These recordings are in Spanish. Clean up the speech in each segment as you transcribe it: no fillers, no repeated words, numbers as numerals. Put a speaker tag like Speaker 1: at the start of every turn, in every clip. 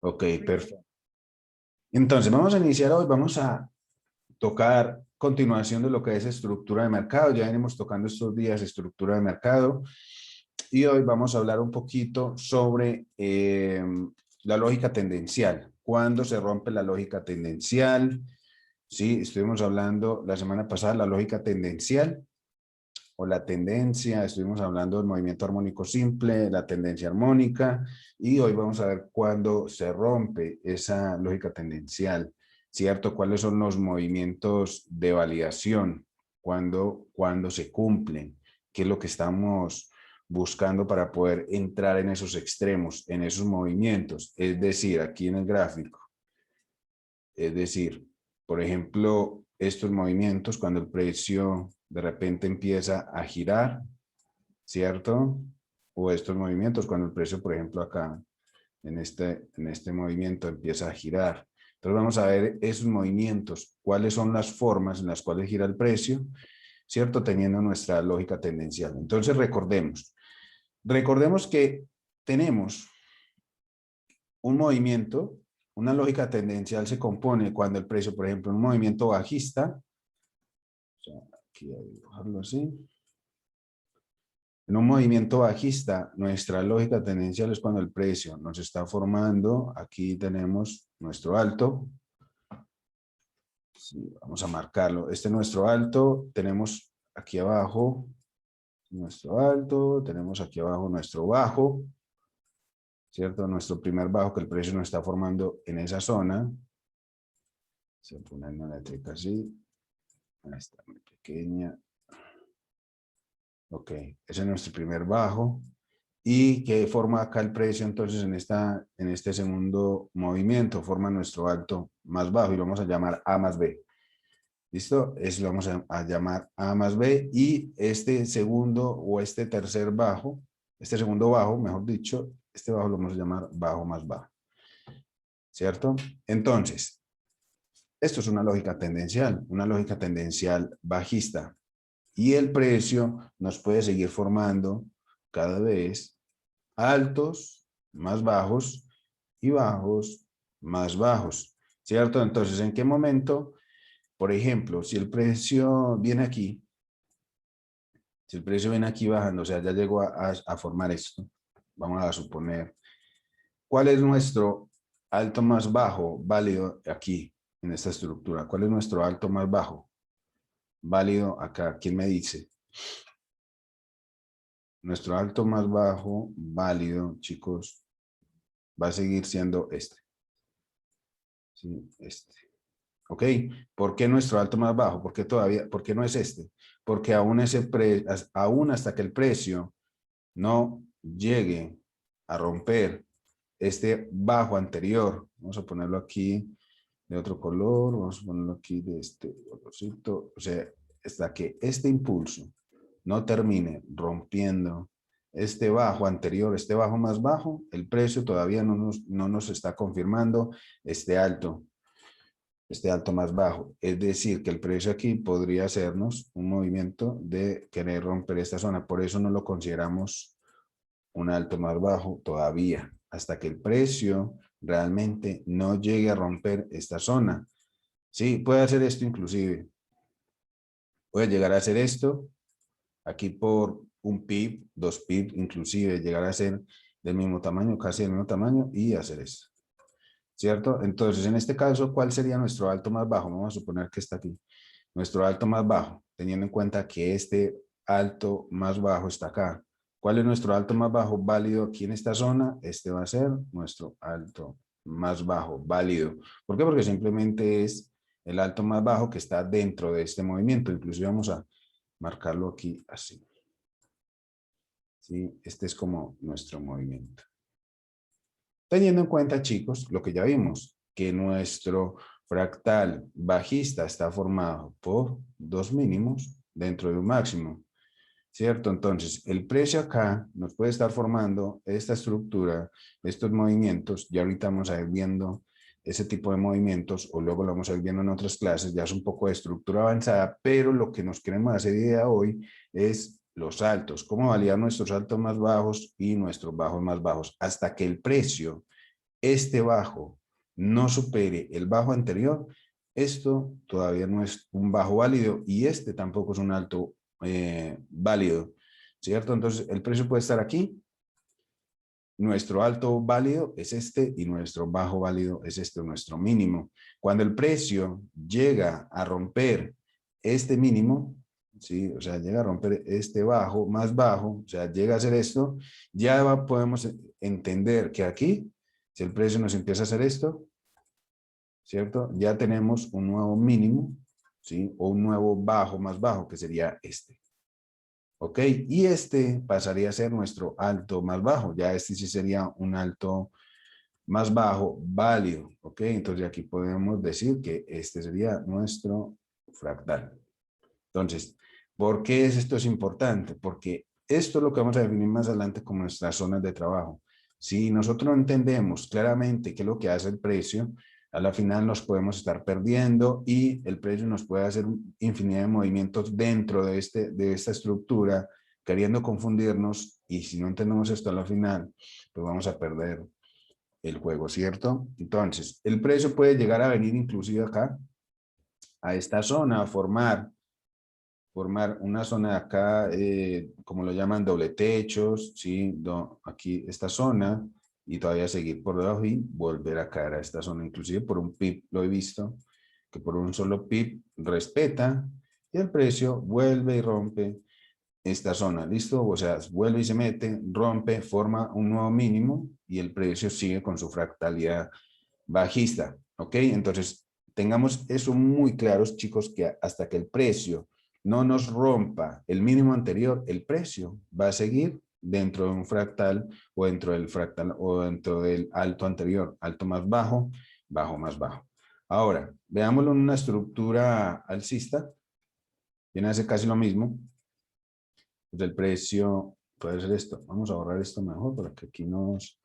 Speaker 1: Ok, perfecto. Entonces, vamos a iniciar hoy, vamos a tocar continuación de lo que es estructura de mercado. Ya venimos tocando estos días estructura de mercado y hoy vamos a hablar un poquito sobre la lógica tendencial. ¿Cuándo se rompe la lógica tendencial? Sí, estuvimos hablando la semana pasada de la lógica tendencial o la tendencia, estuvimos hablando del movimiento armónico simple, la tendencia armónica, y hoy vamos a ver cuándo se rompe esa lógica tendencial, ¿cierto? ¿Cuáles son los movimientos de validación? ¿Cuándo se cumplen? ¿Qué es lo que estamos buscando para poder entrar en esos extremos, en esos movimientos? Es decir, aquí en el gráfico, es decir, por ejemplo, estos movimientos, cuando el precio de repente empieza a girar, ¿cierto? O estos movimientos, cuando el precio, por ejemplo, acá, en este movimiento empieza a girar. Entonces vamos a ver esos movimientos, cuáles son las formas en las cuales gira el precio, ¿cierto? Teniendo nuestra lógica tendencial. Entonces recordemos que tenemos un movimiento, una lógica tendencial se compone cuando el precio, por ejemplo, en un movimiento bajista, o sea, aquí voy a dibujarlo así. En un movimiento bajista, nuestra lógica tendencial es cuando el precio nos está formando. Aquí tenemos nuestro alto. Sí, vamos a marcarlo. Este es nuestro alto. Tenemos aquí abajo nuestro alto. Tenemos aquí abajo nuestro bajo. ¿Cierto? Nuestro primer bajo que el precio nos está formando en esa zona. Se pone una eléctrica así. Ahí está, muy pequeña. Ok, ese es nuestro primer bajo. ¿Y qué forma acá el precio entonces en este segundo movimiento? Forma nuestro alto más bajo y lo vamos a llamar A más B. ¿Listo? Eso lo vamos a llamar A más B y este segundo o este tercer bajo, este segundo bajo, mejor dicho, este bajo lo vamos a llamar bajo más bajo. ¿Cierto? Entonces, esto es una lógica tendencial bajista. Y el precio nos puede seguir formando cada vez altos más bajos y bajos más bajos, ¿cierto? Entonces, ¿en qué momento? Por ejemplo, si el precio viene aquí, si el precio viene aquí bajando, o sea, ya llegó a formar esto, vamos a suponer, ¿cuál es nuestro alto más bajo válido aquí en esta estructura? ¿Cuál es nuestro alto más bajo válido acá? ¿Quién me dice? Nuestro alto más bajo válido, chicos, va a seguir siendo este. Sí, este. ¿Ok? ¿Por qué nuestro alto más bajo? ¿Por qué todavía? ¿Por qué no es este? Porque aún, aún hasta que el precio no llegue a romper este bajo anterior, vamos a ponerlo aquí de otro color, vamos a ponerlo aquí de este colorcito, o sea, hasta que este impulso no termine rompiendo este bajo anterior, este bajo más bajo, el precio todavía no nos está confirmando este alto más bajo. Es decir, que el precio aquí podría hacernos un movimiento de querer romper esta zona. Por eso no lo consideramos un alto más bajo todavía, hasta que el precio realmente no llegue a romper esta zona. Sí, puede hacer esto inclusive. Puede llegar a hacer esto aquí por un pip, 2 pip, inclusive llegar a ser del mismo tamaño, casi del mismo tamaño y hacer esto. ¿Cierto? Entonces, en este caso, ¿cuál sería nuestro alto más bajo? Vamos a suponer que está aquí. Nuestro alto más bajo, teniendo en cuenta que este alto más bajo está acá. ¿Cuál es nuestro alto más bajo válido aquí en esta zona? Este va a ser nuestro alto más bajo válido. ¿Por qué? Porque simplemente es el alto más bajo que está dentro de este movimiento. Inclusive vamos a marcarlo aquí así. ¿Sí? Este es como nuestro movimiento. Teniendo en cuenta, chicos, lo que ya vimos, que nuestro fractal bajista está formado por 2 mínimos dentro de un máximo, ¿cierto? Entonces, el precio acá nos puede estar formando esta estructura, estos movimientos, ya ahorita vamos a ir viendo ese tipo de movimientos, o luego lo vamos a ir viendo en otras clases, ya es un poco de estructura avanzada, pero lo que nos queremos hacer idea hoy es los altos, cómo validar nuestros altos más bajos y nuestros bajos más bajos, hasta que el precio este bajo no supere el bajo anterior, esto todavía no es un bajo válido y este tampoco es un alto válido, ¿cierto? Entonces el precio puede estar aquí, nuestro alto válido es este y nuestro bajo válido es este, nuestro mínimo. Cuando el precio llega a romper este mínimo, ¿sí? O sea, llega a romper este bajo, más bajo, o sea, llega a hacer esto, ya podemos entender que aquí, si el precio nos empieza a hacer esto, ¿cierto? Ya tenemos un nuevo mínimo, ¿sí? O un nuevo bajo más bajo, que sería este. ¿Ok? Y este pasaría a ser nuestro alto más bajo. Ya este sí sería un alto más bajo válido. ¿Ok? Entonces aquí podemos decir que este sería nuestro fractal. Entonces, ¿por qué esto es importante? Porque esto es lo que vamos a definir más adelante como nuestras zonas de trabajo. Si nosotros no entendemos claramente qué es lo que hace el precio, a la final nos podemos estar perdiendo y el precio nos puede hacer infinidad de movimientos dentro de esta estructura, queriendo confundirnos, y si no entendemos esto a la final, pues vamos a perder el juego, ¿cierto? Entonces, el precio puede llegar a venir inclusive acá, a esta zona, a formar una zona de acá, como lo llaman, doble techos, ¿sí? Aquí esta zona, y todavía seguir por debajo y volver a caer a esta zona. Inclusive por un pip lo he visto, que por un solo pip respeta y el precio vuelve y rompe esta zona, ¿listo? O sea, vuelve y se mete, rompe, forma un nuevo mínimo y el precio sigue con su fractalidad bajista, ¿ok? Entonces, tengamos eso muy claros, chicos, que hasta que el precio no nos rompa el mínimo anterior, el precio va a seguir dentro de un fractal o dentro del fractal o dentro del alto anterior, alto más bajo, bajo más bajo. Ahora, veámoslo en una estructura alcista, viene a ser casi lo mismo. Pues el precio puede ser esto. Vamos a borrar esto mejor para que aquí nos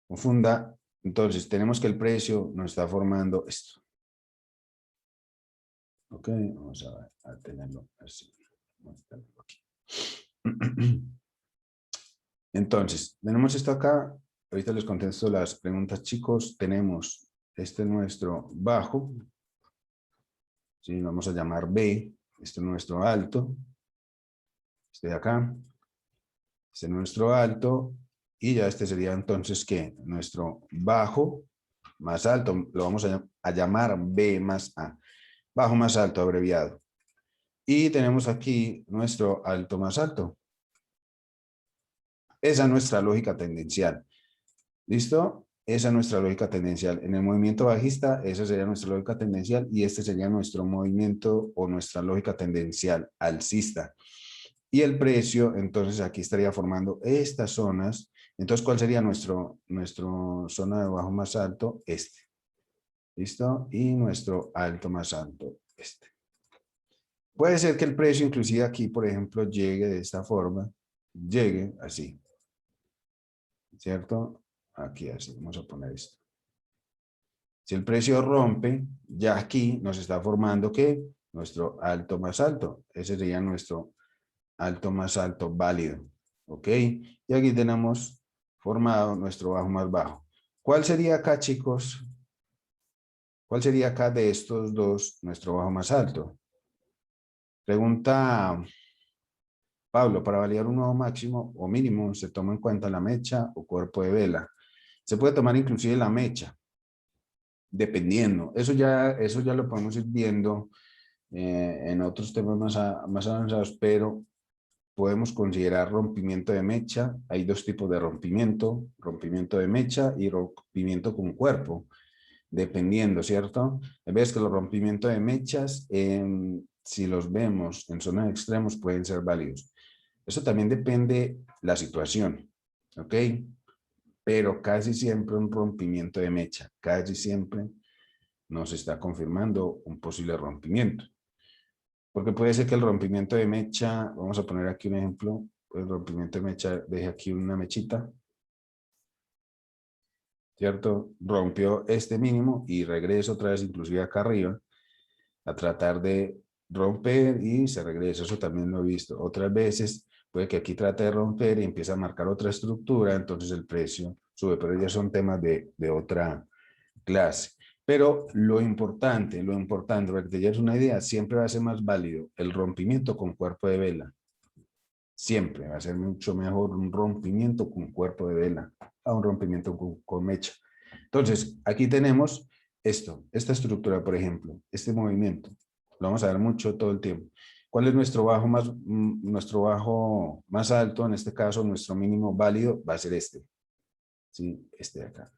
Speaker 1: confunda. Entonces, tenemos que el precio nos está formando esto. Ok, vamos a tenerlo así. Vamos a tenerlo aquí. Entonces, tenemos esto acá. Ahorita les contesto las preguntas, chicos. Tenemos este nuestro bajo. ¿Sí? Vamos a llamar B. Este es nuestro alto. Este de acá. Este es nuestro alto. Y ya este sería entonces, ¿qué? Nuestro bajo más alto. Lo vamos a llamar B más A. Bajo más alto abreviado. Y tenemos aquí nuestro alto más alto. Esa es nuestra lógica tendencial. ¿Listo? Esa es nuestra lógica tendencial. En el movimiento bajista, esa sería nuestra lógica tendencial y este sería nuestro movimiento o nuestra lógica tendencial alcista. Y el precio, entonces aquí estaría formando estas zonas. Entonces, ¿cuál sería nuestro zona de bajo más alto? Este. ¿Listo? Y nuestro alto más alto, este. Puede ser que el precio inclusive aquí, por ejemplo, llegue de esta forma, llegue así, ¿cierto? Aquí así, vamos a poner esto. Si el precio rompe, ya aquí nos está formando, ¿qué? Nuestro alto más alto. Ese sería nuestro alto más alto válido, ¿ok? Y aquí tenemos formado nuestro bajo más bajo. ¿Cuál sería acá, chicos? ¿Cuál sería acá de estos dos nuestro bajo más alto? Pregunta Pablo, para validar un nuevo máximo o mínimo, ¿se toma en cuenta la mecha o cuerpo de vela? Se puede tomar inclusive la mecha, dependiendo. Eso ya lo podemos ir viendo en otros temas más avanzados, pero podemos considerar rompimiento de mecha. Hay dos tipos de rompimiento de mecha y rompimiento con cuerpo, dependiendo, ¿cierto? Ves que los rompimientos de mechas, si los vemos en zonas extremos, pueden ser válidos. Eso también depende la situación, ¿ok? Pero casi siempre un rompimiento de mecha, casi siempre nos está confirmando un posible rompimiento. Porque puede ser que el rompimiento de mecha, vamos a poner aquí un ejemplo, el rompimiento de mecha, deje aquí una mechita, ¿cierto? Rompió este mínimo y regresa otra vez inclusive acá arriba a tratar de romper y se regresa. Eso también lo he visto. Otras veces puede que aquí trate de romper y empiece a marcar otra estructura, entonces el precio sube, pero ya son temas de otra clase. Pero lo importante, para que te lleves una idea, siempre va a ser más válido el rompimiento con cuerpo de vela. Siempre va a ser mucho mejor un rompimiento con cuerpo de vela a un rompimiento con mecha. Entonces, aquí tenemos esta estructura, por ejemplo, este movimiento. Lo vamos a ver mucho todo el tiempo. ¿Cuál es nuestro bajo más alto? En este caso, nuestro mínimo válido va a ser este. ¿Sí? Este de acá.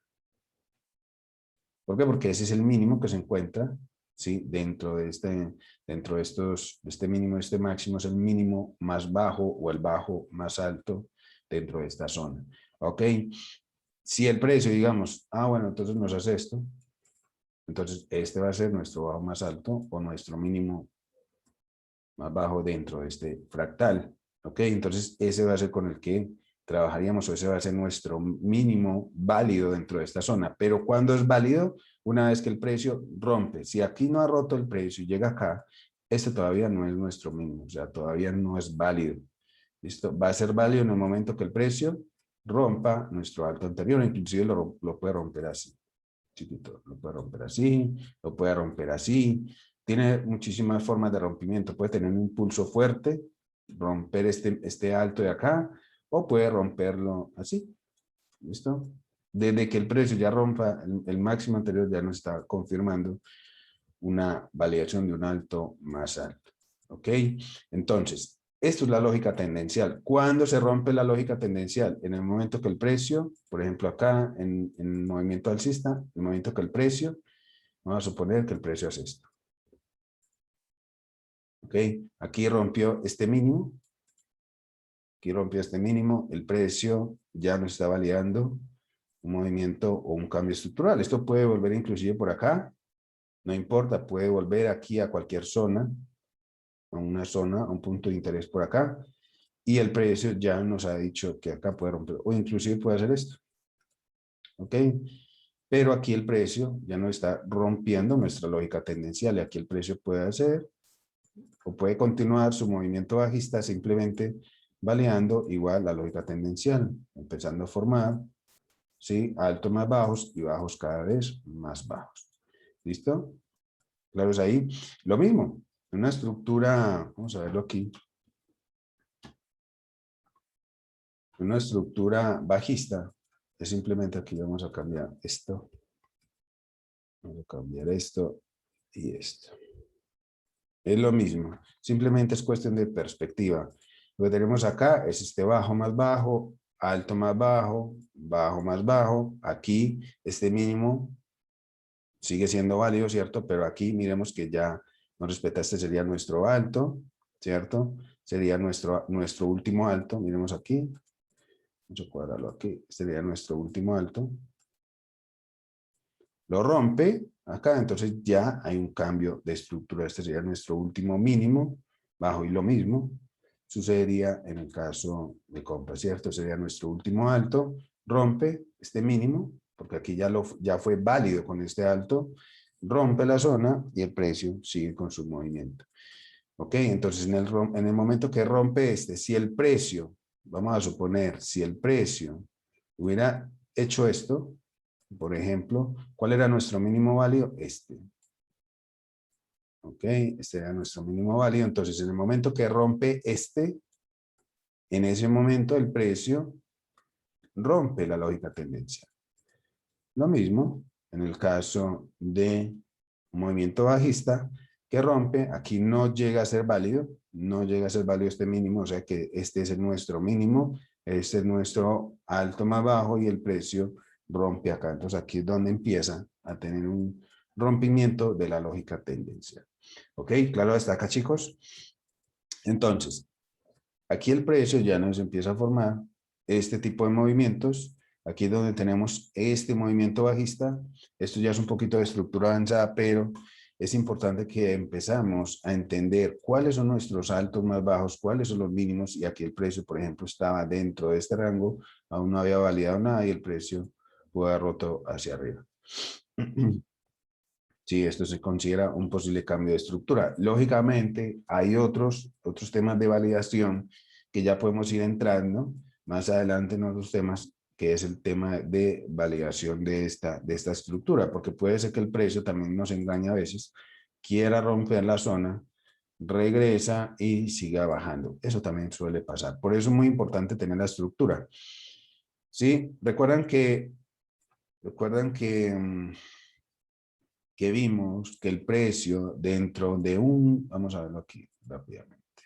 Speaker 1: ¿Por qué? Porque ese es el mínimo que se encuentra, ¿sí? Dentro de este mínimo, este máximo es el mínimo más bajo o el bajo más alto dentro de esta zona. ¿Ok? Si el precio, digamos, bueno, entonces nos hace esto, entonces este va a ser nuestro bajo más alto o nuestro mínimo más bajo dentro de este fractal. ¿Ok? Entonces ese va a ser con el que trabajaríamos, o ese va a ser nuestro mínimo válido dentro de esta zona. Pero ¿cuándo es válido? Una vez que el precio rompe. Si aquí no ha roto el precio y llega acá, este todavía no es nuestro mínimo, o sea, todavía no es válido. ¿Listo? Va a ser válido en el momento que el precio rompa nuestro alto anterior, inclusive lo puede romper así. Chiquito, lo puede romper así, lo puede romper así. Tiene muchísimas formas de rompimiento. Puede tener un impulso fuerte, romper este alto de acá, o puede romperlo así. ¿Listo? Desde que el precio ya rompa el máximo anterior, ya nos está confirmando una validación de un alto más alto. ¿Ok? Entonces, esto es la lógica tendencial. ¿Cuándo se rompe la lógica tendencial? En el momento que el precio, por ejemplo acá en movimiento alcista, en el momento que el precio, vamos a suponer que el precio es esto. ¿Ok? Aquí rompió este mínimo. Aquí rompió este mínimo. El precio ya nos está validando un movimiento o un cambio estructural. Esto puede volver inclusive por acá. No importa, puede volver aquí a cualquier zona, a una zona, a un punto de interés por acá. Y el precio ya nos ha dicho que acá puede romper, o inclusive puede hacer esto. ¿Ok? Pero aquí el precio ya no está rompiendo nuestra lógica tendencial. Y aquí el precio puede hacer, o puede continuar su movimiento bajista simplemente validando igual la lógica tendencial, empezando a formar, ¿sí? Altos más bajos y bajos cada vez más bajos. ¿Listo? Claro, es ahí. Lo mismo, una estructura, vamos a verlo aquí. Una estructura bajista es simplemente aquí vamos a cambiar esto. Vamos a cambiar esto y esto. Es lo mismo, simplemente es cuestión de perspectiva. Lo que tenemos acá es este bajo más bajo, alto más bajo, bajo más bajo. Aquí este mínimo sigue siendo válido, ¿cierto? Pero aquí miremos que ya nos respeta, este sería nuestro alto, ¿cierto? Sería nuestro último alto, miremos aquí. Vamos a cuadrarlo aquí, este sería nuestro último alto. Lo rompe acá, entonces ya hay un cambio de estructura. Este sería nuestro último mínimo, bajo, y lo mismo sucedería en el caso de compra, ¿cierto? Sería nuestro último alto, rompe este mínimo, porque aquí ya fue válido con este alto, rompe la zona y el precio sigue con su movimiento. ¿Ok? Entonces en el momento que rompe si el precio, vamos a suponer, si el precio hubiera hecho esto, por ejemplo, ¿cuál era nuestro mínimo válido? ¿Ok? Este era nuestro mínimo válido. Entonces, en el momento que rompe en ese momento el precio rompe la lógica tendencial. Lo mismo en el caso de un movimiento bajista que rompe, aquí no llega a ser válido, no llega a ser válido este mínimo, o sea que este es nuestro mínimo, este es nuestro alto más bajo y el precio rompe acá. Entonces aquí es donde empieza a tener un rompimiento de la lógica tendencial. ¿Ok? Claro hasta acá, chicos. Entonces, aquí el precio ya nos empieza a formar este tipo de movimientos. Aquí es donde tenemos este movimiento bajista. Esto ya es un poquito de estructura avanzada, pero es importante que empezamos a entender cuáles son nuestros altos más bajos, cuáles son los mínimos. Y aquí el precio, por ejemplo, estaba dentro de este rango, aún no había validado nada y el precio pudo haber roto hacia arriba. Sí, esto se considera un posible cambio de estructura. Lógicamente, hay otros temas de validación que ya podemos ir entrando más adelante en otros temas que es el tema de validación de esta estructura, porque puede ser que el precio también nos engaña a veces, quiera romper la zona, regresa y siga bajando. Eso también suele pasar. Por eso es muy importante tener la estructura. ¿Sí? Recuerdan que que vimos que el precio dentro de vamos a verlo aquí rápidamente.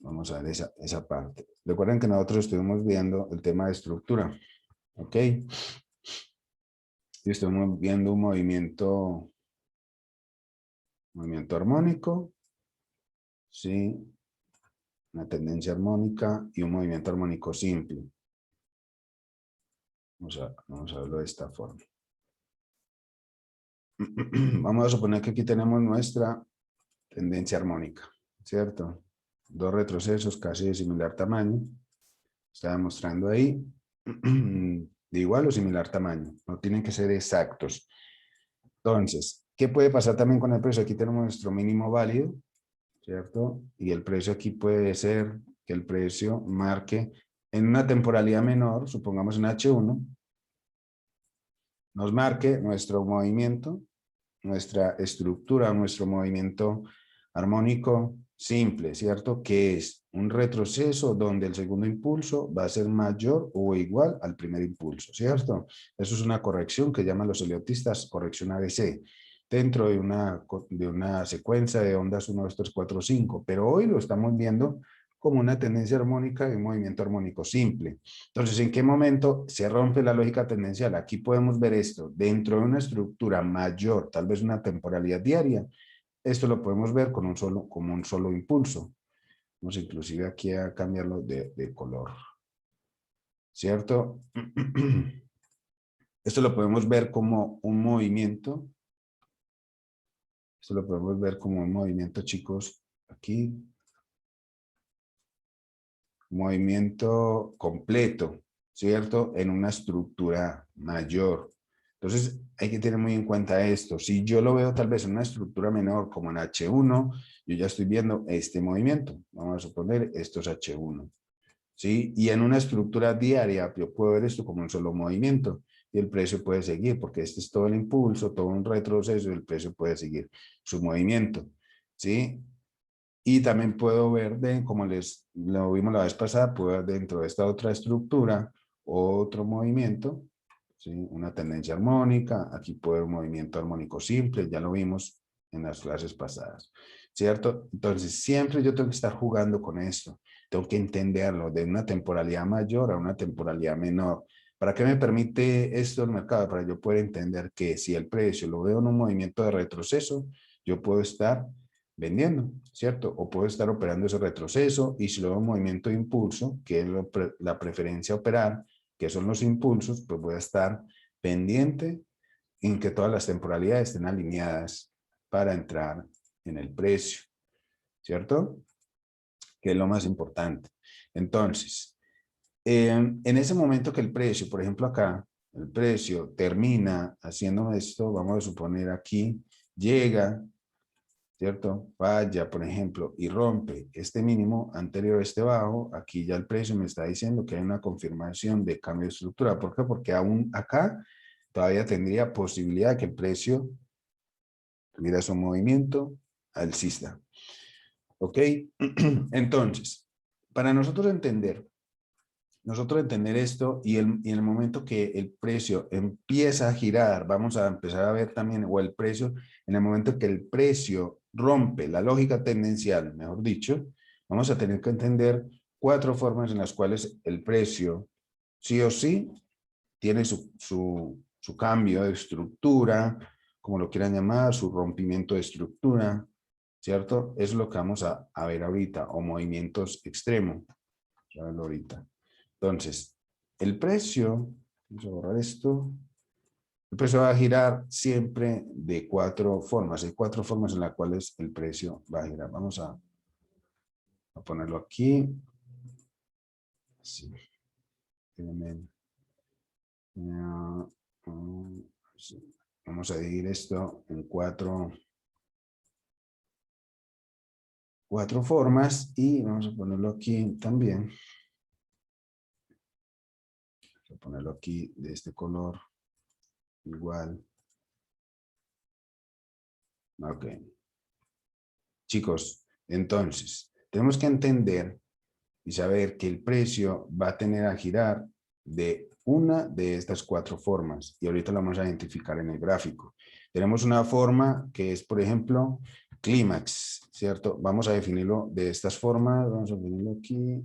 Speaker 1: Vamos a ver esa parte. Recuerden que nosotros estuvimos viendo el tema de estructura. ¿Ok? Y estuvimos viendo un movimiento armónico. ¿Sí? Una tendencia armónica y un movimiento armónico simple. Vamos a verlo de esta forma. Vamos a suponer que aquí tenemos nuestra tendencia armónica, ¿cierto? Dos retrocesos casi de similar tamaño. Está demostrando ahí de igual o similar tamaño. No tienen que ser exactos. Entonces, ¿qué puede pasar también con el precio? Aquí tenemos nuestro mínimo válido, ¿cierto? Y el precio aquí puede ser que el precio marque en una temporalidad menor, supongamos en H1, nos marque nuestro movimiento, nuestra estructura, nuestro movimiento armónico simple, ¿cierto? Que es un retroceso donde el segundo impulso va a ser mayor o igual al primer impulso, ¿cierto? Eso es una corrección que llaman los heliotistas corrección ABC, dentro de una secuencia de ondas 1, 2, 3, 4, 5, pero hoy lo estamos viendo como una tendencia armónica y un movimiento armónico simple. Entonces, ¿en qué momento se rompe la lógica tendencial? Aquí podemos ver esto dentro de una estructura mayor, tal vez una temporalidad diaria. Esto lo podemos ver como un solo impulso. Vamos inclusive aquí a cambiarlo de color. ¿Cierto? Esto lo podemos ver como un movimiento. Esto lo podemos ver como un movimiento, chicos, aquí. Movimiento completo, ¿cierto? En una estructura mayor. Entonces, hay que tener muy en cuenta esto. Si yo lo veo tal vez en una estructura menor, como en H1, yo ya estoy viendo este movimiento. Vamos a suponer, esto es H1. ¿Sí? Y en una estructura diaria, yo puedo ver esto como un solo movimiento. Y el precio puede seguir, porque este es todo el impulso, todo un retroceso, y el precio puede seguir su movimiento. ¿Sí? Y también puedo ver, como lo vimos la vez pasada, puedo ver dentro de esta otra estructura otro movimiento, ¿sí? Una tendencia armónica, aquí puedo ver un movimiento armónico simple, ya lo vimos en las clases pasadas, ¿cierto? Entonces, siempre yo tengo que estar jugando con esto, tengo que entenderlo de una temporalidad mayor a una temporalidad menor. ¿Para qué me permite esto el mercado? Para yo poder entender que si el precio lo veo en un movimiento de retroceso, yo puedo estar vendiendo, ¿cierto? O puedo estar operando ese retroceso y si luego un movimiento de impulso, que es la preferencia a operar, que son los impulsos, pues voy a estar pendiente en que todas las temporalidades estén alineadas para entrar en el precio, ¿cierto? Que es lo más importante. Entonces, en ese momento que el precio, por ejemplo acá, el precio termina haciendo esto, vamos a suponer aquí, llega, ¿cierto? Falla, por ejemplo, y rompe este mínimo anterior a este bajo, aquí ya el precio me está diciendo que hay una confirmación de cambio de estructura. ¿Por qué? Porque aún acá todavía tendría posibilidad de que el precio tuviera su movimiento alcista. ¿Ok? Entonces, para nosotros entender esto y en el momento que el precio empieza a girar, vamos a empezar a ver también, o el precio, en el momento que el precio rompe la lógica tendencial, mejor dicho, vamos a tener que entender 4 formas en las cuales el precio sí o sí tiene su cambio de estructura, como lo quieran llamar, su rompimiento de estructura, ¿cierto? Es lo que vamos a ver ahorita, o movimientos extremos, a verlo ahorita. Entonces, el precio, vamos a borrar esto, el precio va a girar siempre de 4 formas. Hay 4 formas en las cuales el precio va a girar. Vamos a ponerlo aquí. Sí. Vamos a dividir esto en 4 formas y vamos a ponerlo aquí también. a ponerlo aquí de este color. Igual. Ok. Chicos, entonces, tenemos que entender y saber que el precio va a tener a girar de una de estas cuatro formas. Y ahorita lo vamos a identificar en el gráfico. Tenemos una forma que es, por ejemplo, clímax, ¿cierto? Vamos a definirlo de estas formas. Vamos a definirlo aquí.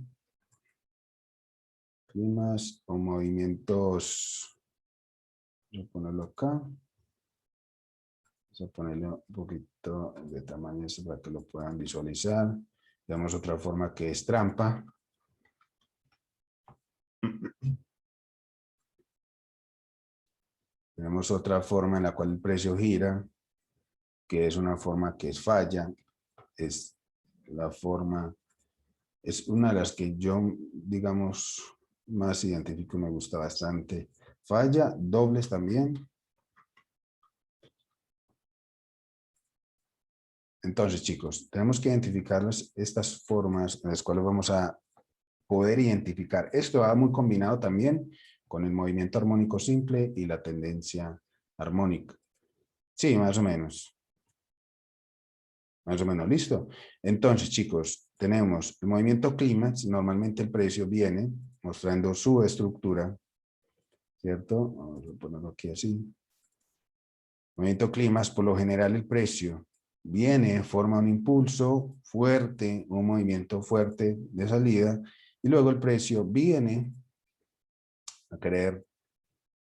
Speaker 1: Clímax o movimientos. Voy a ponerlo acá. Vamos a ponerle un poquito de tamaño para que lo puedan visualizar. Tenemos otra forma que es trampa. Tenemos otra forma en la cual el precio gira, que es una forma que es falla. Es la forma, es una de las que yo, digamos, más identifico y me gusta bastante. Falla, dobles también. Entonces, chicos, tenemos que identificar estas formas en las cuales vamos a poder identificar. Esto va muy combinado también con el movimiento armónico simple y la tendencia armónica. Sí, más o menos. Más o menos, listo. Entonces, chicos, tenemos el movimiento clímax. Normalmente el precio viene mostrando su estructura, ¿cierto? Vamos a ponerlo aquí así. Movimiento clímax, por lo general el precio viene, forma un impulso fuerte, un movimiento fuerte de salida, y luego el precio viene a querer,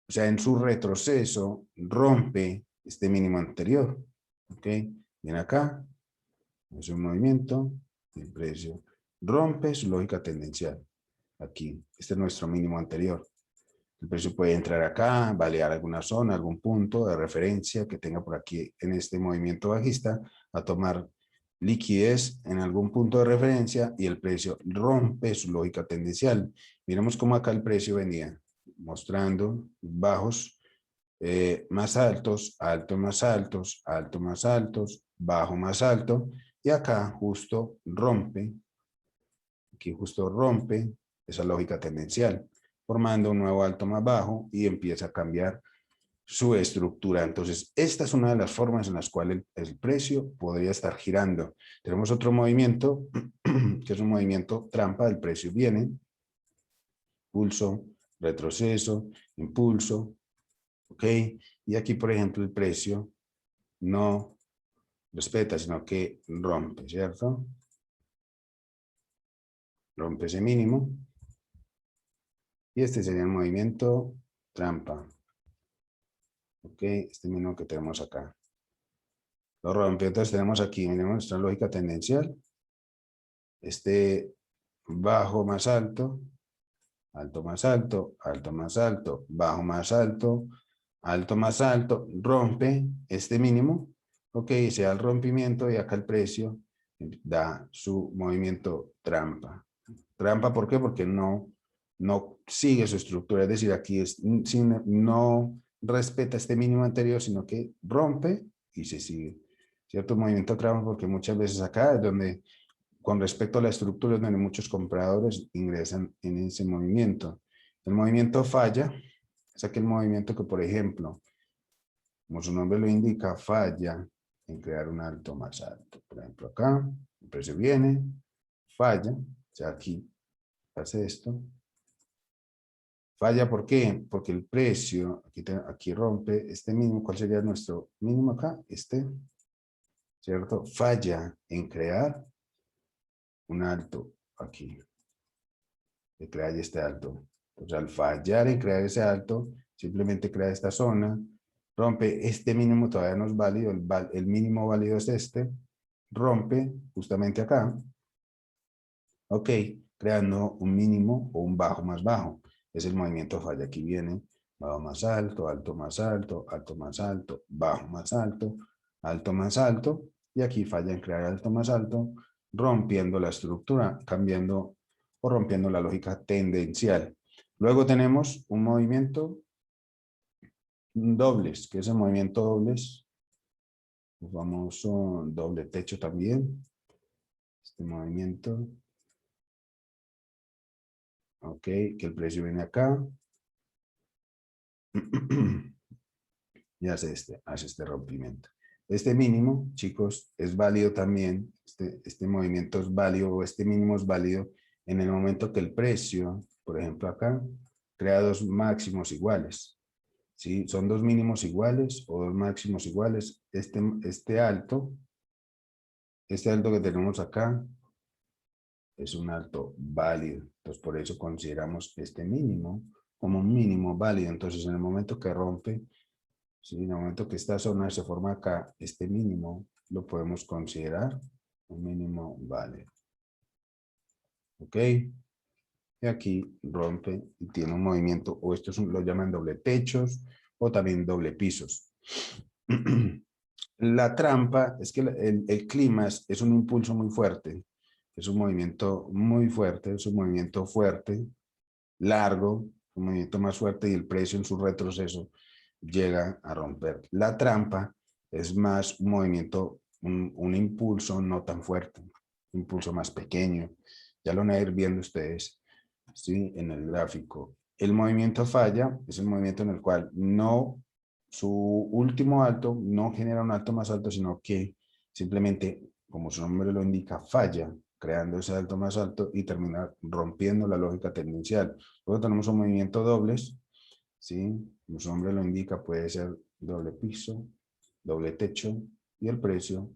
Speaker 1: o sea, en su retroceso, rompe este mínimo anterior, ¿ok? Viene acá, es un movimiento, el precio rompe su lógica tendencial. Aquí, este es nuestro mínimo anterior. El precio puede entrar acá, balear alguna zona, algún punto de referencia que tenga por aquí en este movimiento bajista, a tomar liquidez en algún punto de referencia y el precio rompe su lógica tendencial. Miremos cómo acá el precio venía mostrando bajos más altos, altos más altos, alto más altos, bajo más alto, y acá justo rompe, aquí justo rompe esa lógica tendencial, formando un nuevo alto más bajo y empieza a cambiar su estructura. Entonces, esta es una de las formas en las cuales el precio podría estar girando. Tenemos otro movimiento, que es un movimiento trampa, el precio viene, impulso, retroceso, impulso, ¿ok? Y aquí, por ejemplo, el precio no respeta, sino que rompe, ¿cierto? Rompe ese mínimo. Y este sería el movimiento trampa. ¿Ok? Este mínimo que tenemos acá. Lo rompe, entonces tenemos aquí, miremos nuestra lógica tendencial. Este bajo más alto, alto más alto, alto más alto, bajo más alto, alto más alto, rompe este mínimo. Ok, se da el rompimiento y acá el precio da su movimiento trampa. Trampa, ¿por qué? Porque no sigue su estructura, es decir, aquí no respeta este mínimo anterior, sino que rompe y se sigue. Cierto movimiento trampa, porque muchas veces acá es donde, con respecto a la estructura, es donde muchos compradores ingresan en ese movimiento. El movimiento falla, es aquel movimiento que, por ejemplo, como su nombre lo indica, falla en crear un alto más alto. Por ejemplo, acá, el precio viene, falla, o sea, aquí hace esto. Falla, ¿por qué? Porque el precio, aquí rompe este mínimo. ¿Cuál sería nuestro mínimo acá? Este, ¿cierto? Falla en crear un alto aquí. Que crea este alto. Entonces, al fallar en crear ese alto, simplemente crea esta zona, rompe este mínimo, todavía no es válido, el mínimo válido es este, rompe justamente acá, ok, creando un mínimo o un bajo más bajo. Es el movimiento falla. Aquí viene bajo más alto, alto más alto, alto más alto, bajo más alto, alto más alto, y aquí falla en crear alto más alto, rompiendo la estructura, cambiando o rompiendo la lógica tendencial. Luego tenemos un movimiento dobles, que es el movimiento dobles, el famoso doble techo también. Este movimiento, ok, que el precio viene acá, y hace este rompimiento. Este mínimo, chicos, es válido también, este movimiento es válido, o este mínimo es válido en el momento que el precio, por ejemplo acá, crea dos máximos iguales. ¿Sí? Son dos mínimos iguales o dos máximos iguales. Este alto que tenemos acá es un alto válido. Entonces, por eso consideramos este mínimo como un mínimo válido. Entonces, en el momento que rompe, ¿sí? En el momento que esta zona se forma acá, este mínimo lo podemos considerar un mínimo válido. ¿Ok? Y aquí rompe y tiene un movimiento, o estos lo llaman doble techos o también doble pisos. La trampa es que el clímax es un impulso muy fuerte, es un movimiento muy fuerte, es un movimiento fuerte, largo, un movimiento más fuerte y el precio en su retroceso llega a romper. La trampa es más un movimiento, un impulso no tan fuerte, un impulso más pequeño. Ya lo van a ir viendo ustedes, ¿sí? En el gráfico. El movimiento falla es el movimiento en el cual no, su último alto no genera un alto más alto, sino que simplemente, como su nombre lo indica, falla, creando ese alto más alto y termina rompiendo la lógica tendencial. Luego tenemos un movimiento dobles, ¿sí? Como su nombre lo indica, puede ser doble piso, doble techo, y el precio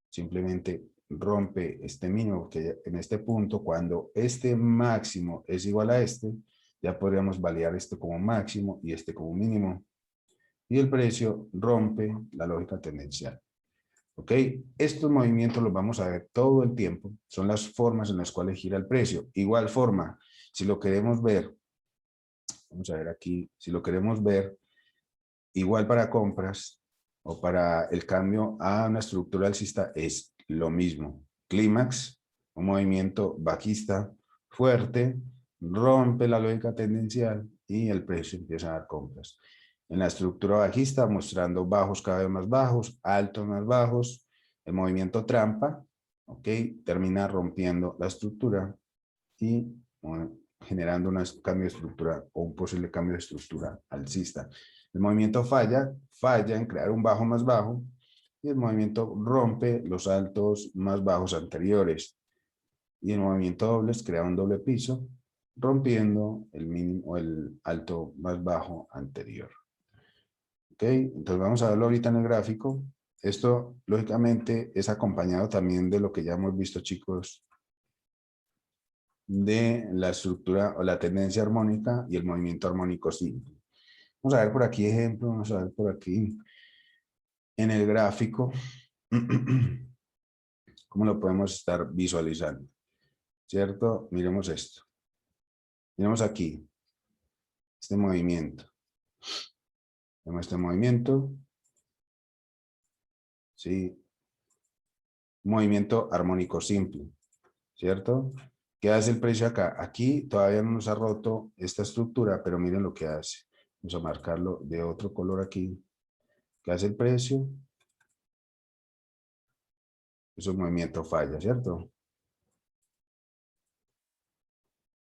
Speaker 1: simplemente rompe este mínimo, porque en este punto, cuando este máximo es igual a este, ya podríamos validar este como máximo y este como mínimo. Y el precio rompe la lógica tendencial. ¿Ok? Estos movimientos los vamos a ver todo el tiempo. Son las formas en las cuales gira el precio. Igual forma, si lo queremos ver, vamos a ver aquí, si lo queremos ver, igual para compras o para el cambio a una estructura alcista es lo mismo. Clímax, un movimiento bajista fuerte, rompe la lógica tendencial y el precio empieza a dar compras. En la estructura bajista, mostrando bajos cada vez más bajos, altos más bajos, el movimiento trampa, ¿ok? Termina rompiendo la estructura y generando un cambio de estructura o un posible cambio de estructura alcista. El movimiento falla en crear un bajo más bajo y el movimiento rompe los altos más bajos anteriores. Y el movimiento dobles crea un doble piso, rompiendo el mínimo, el alto más bajo anterior. ¿Ok? Entonces vamos a verlo ahorita en el gráfico. Esto, lógicamente, es acompañado también de lo que ya hemos visto, chicos, de la estructura o la tendencia armónica y el movimiento armónico simple. Vamos a ver por aquí ejemplo, vamos a ver por aquí en el gráfico cómo lo podemos estar visualizando, ¿cierto? Miremos esto. Miremos aquí, este movimiento. Vemos este movimiento, ¿sí? Movimiento armónico simple, ¿cierto? ¿Qué hace el precio acá? Aquí todavía no nos ha roto esta estructura, pero miren lo que hace. Vamos a marcarlo de otro color aquí. ¿Qué hace el precio? Es un movimiento falla, ¿cierto?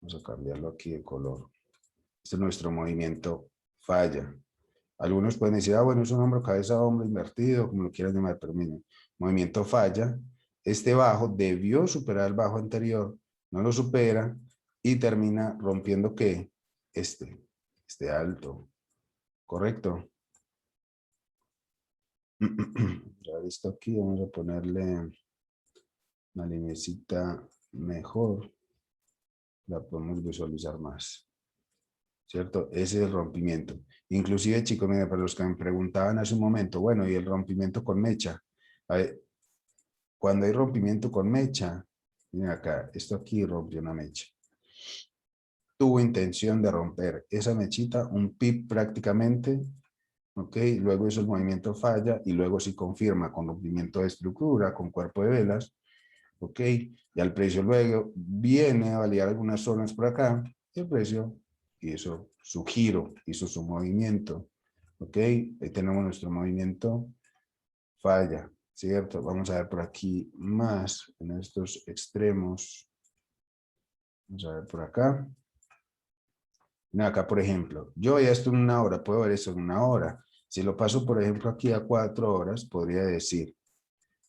Speaker 1: Vamos a cambiarlo aquí de color. Este es nuestro movimiento falla. Algunos pueden decir, ah, bueno, es un hombro, cabeza, hombro invertido, como lo quieran llamar, pero miren, movimiento falla. Este bajo debió superar el bajo anterior, no lo supera y termina rompiendo ¿qué? Este alto, ¿correcto? Ya visto aquí, vamos a ponerle una linecita mejor, la podemos visualizar más, ¿cierto? Ese es el rompimiento. Inclusive, chicos, mira, para los que me preguntaban hace un momento, bueno, ¿y el rompimiento con mecha? A ver, cuando hay rompimiento con mecha, miren acá, esto aquí rompió una mecha. Tuvo intención de romper esa mechita, un pip prácticamente, ¿ok? Luego hizo el movimiento falla y luego sí confirma con rompimiento de estructura, con cuerpo de velas, ¿ok? Y al precio luego viene a validar algunas zonas por acá y el precio hizo su giro, hizo su movimiento, ¿ok? Ahí tenemos nuestro movimiento falla, ¿cierto? Vamos a ver por aquí más en estos extremos. Vamos a ver por acá. Mira acá, por ejemplo, yo ya esto en una hora, puedo ver eso en una hora. Si lo paso, por ejemplo, aquí a 4 horas, podría decir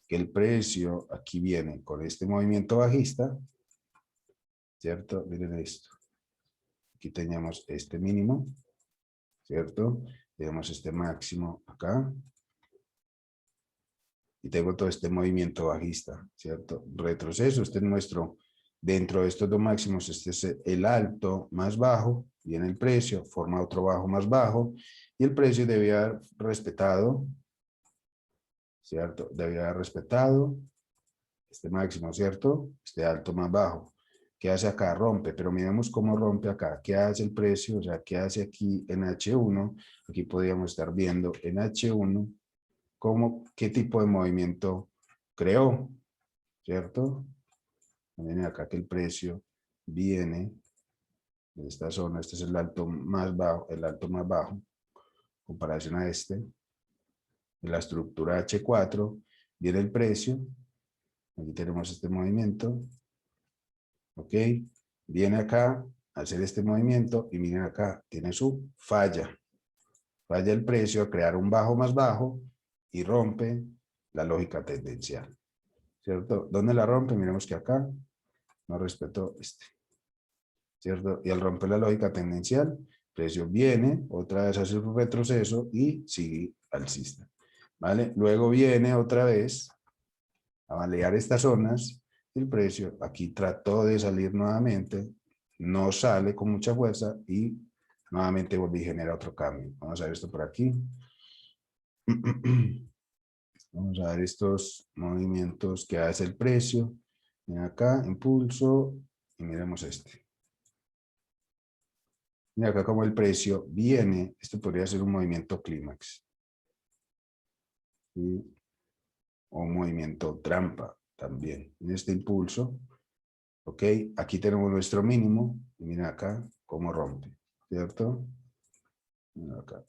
Speaker 1: que el precio aquí viene con este movimiento bajista, ¿cierto? Miren esto. Aquí teníamos este mínimo, ¿cierto? Tenemos este máximo acá. Y tengo todo este movimiento bajista, ¿cierto? Retroceso, este es nuestro, dentro de estos dos máximos, este es el alto más bajo, viene el precio, forma otro bajo más bajo, y el precio debía haber respetado, ¿cierto? Debía haber respetado este máximo, ¿cierto? Este alto más bajo. ¿Qué hace acá? Rompe, pero miremos cómo rompe acá. ¿Qué hace el precio? O sea, ¿qué hace aquí en H1? Aquí podríamos estar viendo en H1 qué tipo de movimiento creó, ¿cierto? Miren acá que el precio viene de esta zona. Este es el alto más bajo, en comparación a este. En la estructura H4 viene el precio. Aquí tenemos este movimiento. ¿Ok? Viene acá a hacer este movimiento y miren acá, tiene su falla. Falla el precio a crear un bajo más bajo y rompe la lógica tendencial. ¿Cierto? ¿Dónde la rompe? Miremos que acá no respetó este. ¿Cierto? Y al romper la lógica tendencial, el precio viene, otra vez hace un retroceso y sigue alcista. ¿Vale? Luego viene otra vez a balear estas zonas, el precio aquí trató de salir nuevamente, no sale con mucha fuerza y nuevamente volví a generar otro cambio. Vamos a ver esto por aquí. Vamos a ver estos movimientos que hace el precio. Miren acá, impulso, y miremos este. Mira acá como el precio viene, esto podría ser un movimiento clímax. ¿Sí? O un movimiento trampa también. En este impulso, ok, aquí tenemos nuestro mínimo, y miren acá cómo rompe, ¿cierto? Miren acá.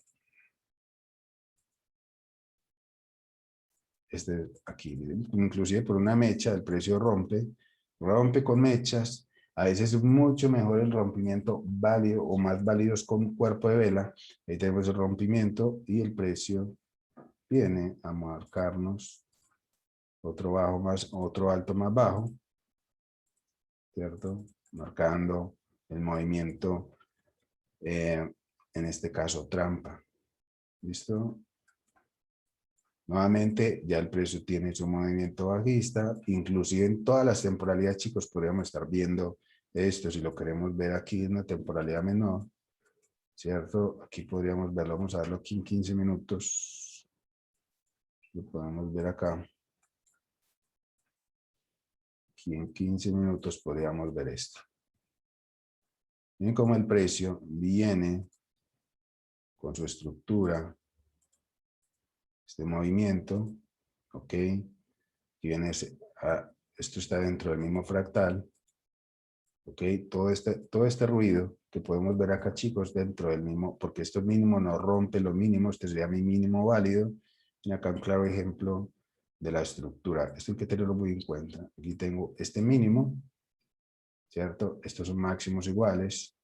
Speaker 1: Este aquí, miren, inclusive por una mecha el precio rompe con mechas. A veces es mucho mejor el rompimiento válido o más válidos con cuerpo de vela. Ahí tenemos el rompimiento y el precio viene a marcarnos otro alto más bajo, ¿cierto? Marcando el movimiento, en este caso trampa. ¿Listo? Nuevamente, ya el precio tiene su movimiento bajista, inclusive en todas las temporalidades, chicos, podríamos estar viendo esto, si lo queremos ver aquí en una temporalidad menor, ¿cierto? Aquí podríamos verlo, vamos a verlo aquí en 15 minutos, lo podemos ver acá. Aquí en 15 minutos podríamos ver esto. Miren cómo el precio viene con su estructura, este movimiento, ¿ok? Aquí viene esto está dentro del mismo fractal, ¿ok? Todo este ruido que podemos ver acá, chicos, dentro del mismo, porque esto mínimo no rompe los mínimos, este sería mi mínimo válido. Y acá un claro ejemplo de la estructura. Esto hay que tenerlo muy en cuenta. Aquí tengo este mínimo, ¿cierto? Estos son máximos iguales.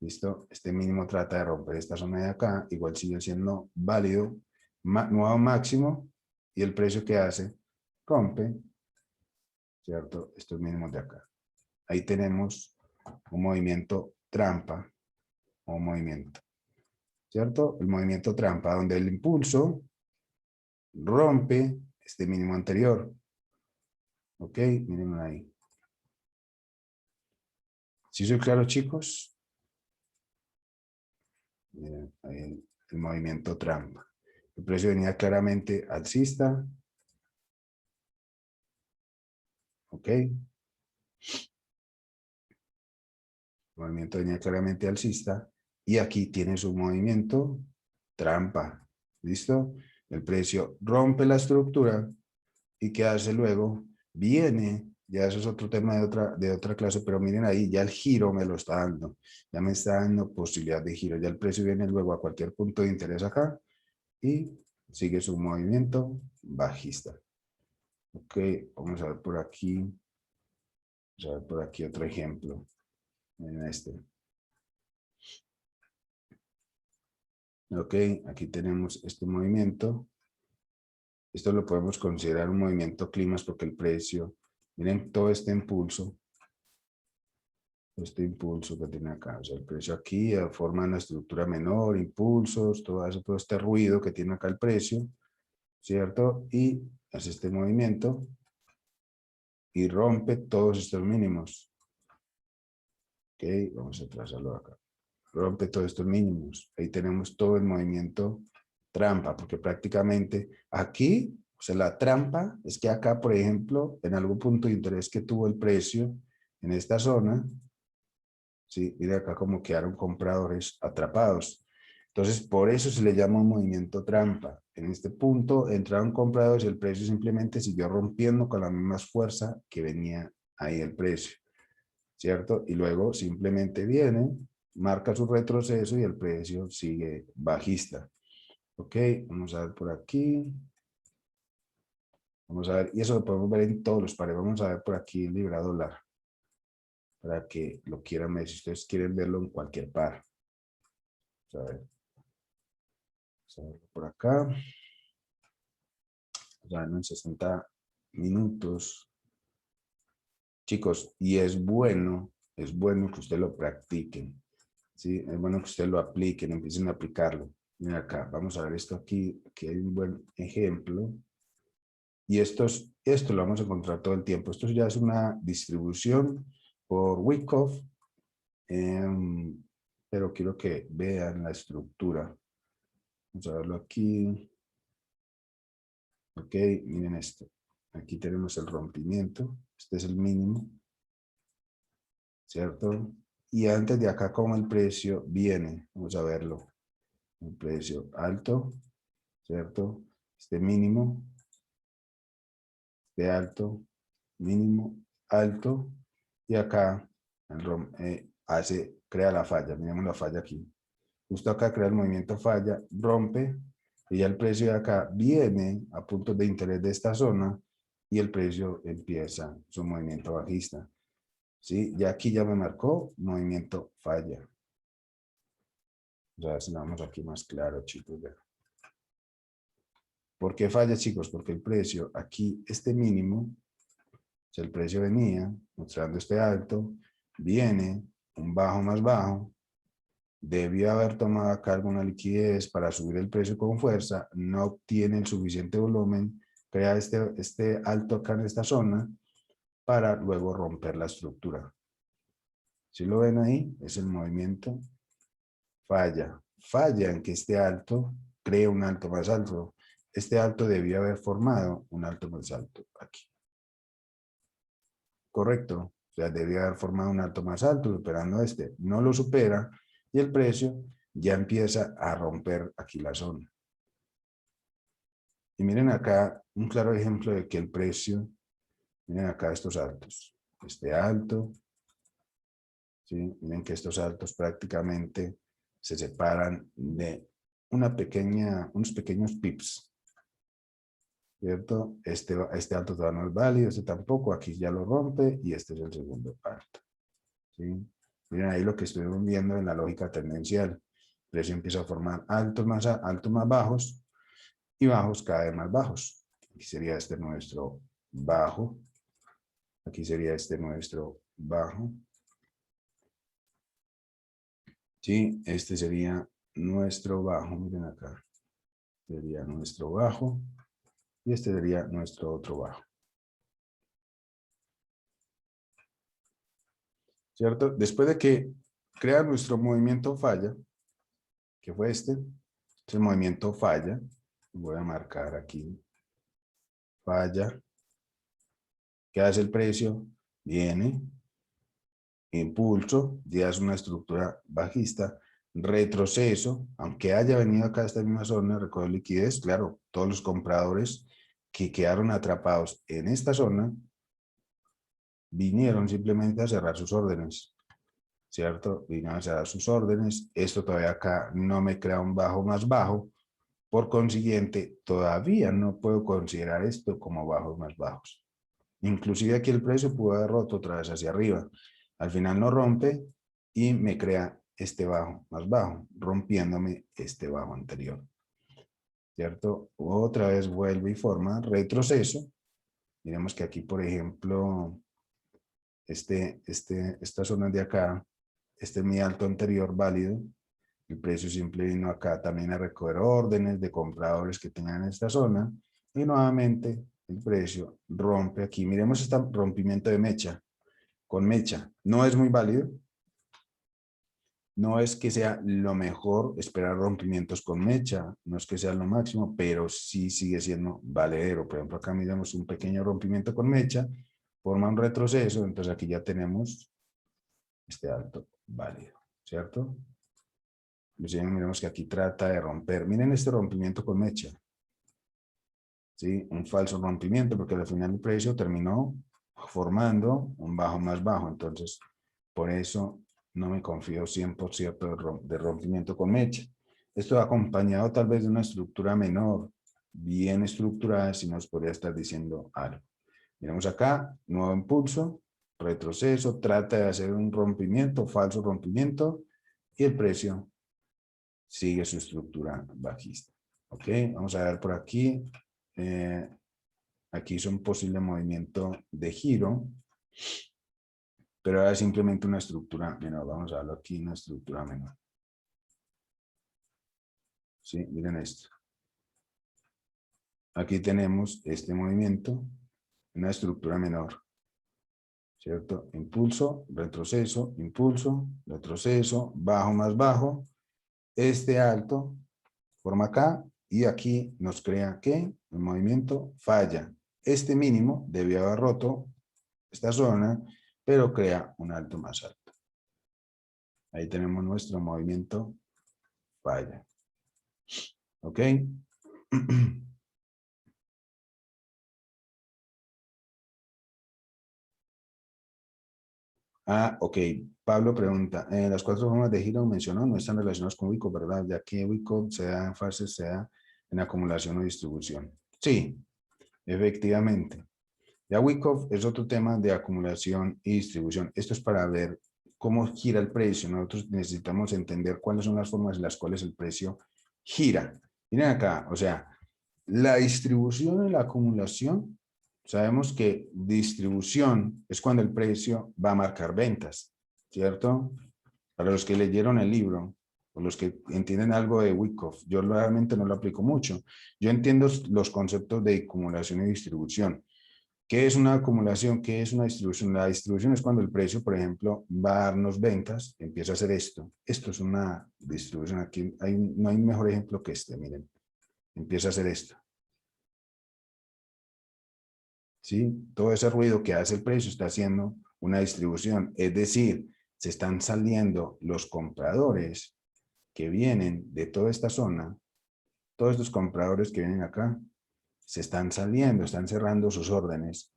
Speaker 1: ¿Listo? Este mínimo trata de romper esta zona de acá, igual sigue siendo válido, nuevo máximo, y el precio que hace, rompe, ¿cierto? Estos mínimos de acá. Ahí tenemos un movimiento trampa, o un movimiento, ¿cierto? El movimiento trampa, donde el impulso rompe este mínimo anterior. ¿Ok? Miren ahí. ¿Sí soy claro, chicos? Miren, ahí el movimiento trampa. El precio venía claramente alcista. ¿Ok? El movimiento venía claramente alcista. Y aquí tiene su movimiento trampa. ¿Listo? El precio rompe la estructura. ¿Y qué hace luego? Viene, ya eso es otro tema de otra clase, pero miren ahí, ya el giro me lo está dando. Ya me está dando posibilidad de giro. Ya el precio viene luego a cualquier punto de interés acá y sigue su movimiento bajista. Ok, vamos a ver por aquí. Vamos a ver por aquí otro ejemplo. En este. Ok, aquí tenemos este movimiento. Esto lo podemos considerar un movimiento climas porque el precio, miren todo este impulso que tiene acá. O sea, el precio aquí forma una estructura menor, impulsos, todo eso, todo este ruido que tiene acá el precio, ¿cierto? Y hace este movimiento y rompe todos estos mínimos. Ok, vamos a trazarlo acá. Rompe todos estos mínimos. Ahí tenemos todo el movimiento trampa, porque prácticamente aquí, o sea, la trampa es que acá, por ejemplo, en algún punto de interés que tuvo el precio en esta zona, ¿sí? Mira acá como quedaron compradores atrapados. Entonces, por eso se le llama un movimiento trampa. En este punto entraron compradores y el precio simplemente siguió rompiendo con la misma fuerza que venía ahí el precio, ¿cierto? Y luego simplemente viene, marca su retroceso y el precio sigue bajista. Ok, vamos a ver por aquí. Vamos a ver, y eso lo podemos ver en todos los pares. Vamos a ver por aquí el libra dólar, para que lo quieran ver, si ustedes quieren verlo en cualquier par. Vamos a ver. Vamos a verlo por acá. Ya en 60 minutos. Chicos, y es bueno que ustedes lo practiquen. ¿Sí? Es bueno que ustedes lo apliquen, empiecen a aplicarlo. Miren acá, vamos a ver esto aquí, aquí hay un buen ejemplo. Y esto lo vamos a encontrar todo el tiempo. Esto ya es una distribución por Wyckoff, pero quiero que vean la estructura. Vamos a verlo aquí. Ok, miren esto. Aquí tenemos el rompimiento. Este es el mínimo, ¿cierto? Y antes de acá, como el precio viene, vamos a verlo. El precio alto, ¿cierto? Este mínimo, de alto, mínimo, alto. Y acá crea la falla. Miremos la falla aquí. Justo acá crea el movimiento falla, rompe. Y ya el precio de acá viene a puntos de interés de esta zona y el precio empieza su movimiento bajista. ¿Sí? Ya aquí ya me marcó movimiento falla. Ya si lo vamos aquí más claro, chicos. ¿Por qué falla, chicos? Porque el precio aquí, este mínimo, o sea, el precio venía mostrando este alto, viene un bajo más bajo, debió haber tomado acá alguna liquidez para subir el precio con fuerza, no obtiene el suficiente volumen, crea este alto acá en esta zona para luego romper la estructura. Si lo ven ahí, es el movimiento falla. Falla en que este alto cree un alto más alto. Este alto debió haber formado un alto más alto aquí. Correcto. O sea, debió haber formado un alto más alto superando este. No lo supera y el precio ya empieza a romper aquí la zona. Y miren acá un claro ejemplo de que el precio, miren acá estos altos. Este alto, ¿sí? Miren que estos altos prácticamente se separan de unos pequeños pips, ¿cierto? Este alto todavía no es válido, este tampoco, aquí ya lo rompe y este es el segundo alto, ¿sí? Miren ahí lo que estuvimos viendo en la lógica tendencial. El precio empieza a formar altos más bajos y bajos cada vez más bajos. Aquí sería este nuestro bajo, aquí sería este nuestro bajo, ¿sí? Este sería nuestro bajo, miren acá, sería nuestro bajo y este sería nuestro otro bajo. ¿Cierto? Después de que crea nuestro movimiento falla, que fue este movimiento falla, voy a marcar aquí, falla, ¿qué hace el precio? Viene, impulso, ya es una estructura bajista, retroceso, aunque haya venido acá a esta misma zona, recoger liquidez, claro, todos los compradores que quedaron atrapados en esta zona, vinieron simplemente a cerrar sus órdenes, ¿cierto? Vinieron a cerrar sus órdenes, esto todavía acá no me crea un bajo más bajo, por consiguiente, todavía no puedo considerar esto como bajos más bajos. Inclusive aquí el precio pudo haber roto otra vez hacia arriba. Al final no rompe y me crea este bajo más bajo, rompiéndome este bajo anterior. ¿Cierto? Otra vez vuelve y forma retroceso. Miremos que aquí, por ejemplo, esta zona de acá, este es mi alto anterior válido. El precio siempre vino acá también a recoger órdenes de compradores que tengan en esta zona. Y nuevamente el precio rompe aquí. Miremos este rompimiento de mecha. Con mecha. No es muy válido. No es que sea lo mejor esperar rompimientos con mecha. No es que sea lo máximo, pero sí sigue siendo valedero. Por ejemplo, acá miramos un pequeño rompimiento con mecha. Forma un retroceso. Entonces aquí ya tenemos este alto válido. ¿Cierto? Miremos que aquí trata de romper. Miren este rompimiento con mecha. ¿Sí? Un falso rompimiento porque al final el precio terminó formando un bajo más bajo. Entonces, por eso no me confío 100% de rompimiento con mecha. Esto acompañado tal vez de una estructura menor, bien estructurada, si nos podría estar diciendo algo. Miremos acá, nuevo impulso, retroceso, trata de hacer un rompimiento, falso rompimiento, y el precio sigue su estructura bajista. Ok, vamos a ver por aquí. Aquí es un posible movimiento de giro, pero ahora es simplemente una estructura menor. Vamos a verlo aquí, una estructura menor. Sí, miren esto. Aquí tenemos este movimiento, una estructura menor. ¿Cierto? Impulso, retroceso, bajo más bajo. Este alto forma acá y aquí nos crea que el movimiento falla. Este mínimo debió haber roto esta zona, pero crea un alto más alto. Ahí tenemos nuestro movimiento falla. ¿Ok? Ah, ok. Pablo pregunta, las 4 formas de giro mencionó no están relacionadas con Wyckoff, ¿verdad? Ya que Wyckoff se da en fases, se da en acumulación o distribución. Sí, efectivamente. Ya Wyckoff es otro tema de acumulación y distribución. Esto es para ver cómo gira el precio. Nosotros necesitamos entender cuáles son las formas en las cuales el precio gira. Miren acá, o sea, la distribución y la acumulación, sabemos que distribución es cuando el precio va a marcar ventas, ¿cierto? Para los que leyeron el libro, o los que entienden algo de Wyckoff, yo realmente no lo aplico mucho. Yo entiendo los conceptos de acumulación y distribución. ¿Qué es una acumulación? ¿Qué es una distribución? La distribución es cuando el precio, por ejemplo, va a darnos ventas, empieza a hacer esto. Esto es una distribución. Aquí no hay mejor ejemplo que este, miren. Empieza a hacer esto. ¿Sí? Todo ese ruido que hace el precio está haciendo una distribución. Es decir, se están saliendo los compradores que vienen de toda esta zona. Todos estos compradores que vienen acá se están saliendo, están cerrando sus órdenes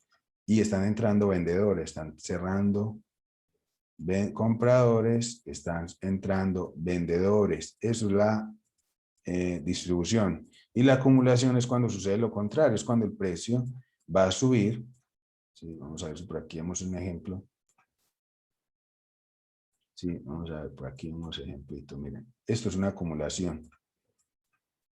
Speaker 1: y están entrando vendedores, están cerrando compradores, están entrando vendedores. Eso es la distribución. Y la acumulación es cuando sucede lo contrario, es cuando el precio va a subir. Sí, vamos a ver si por aquí vemos un ejemplo. Sí, vamos a ver por aquí unos ejemplitos. Miren, esto es una acumulación.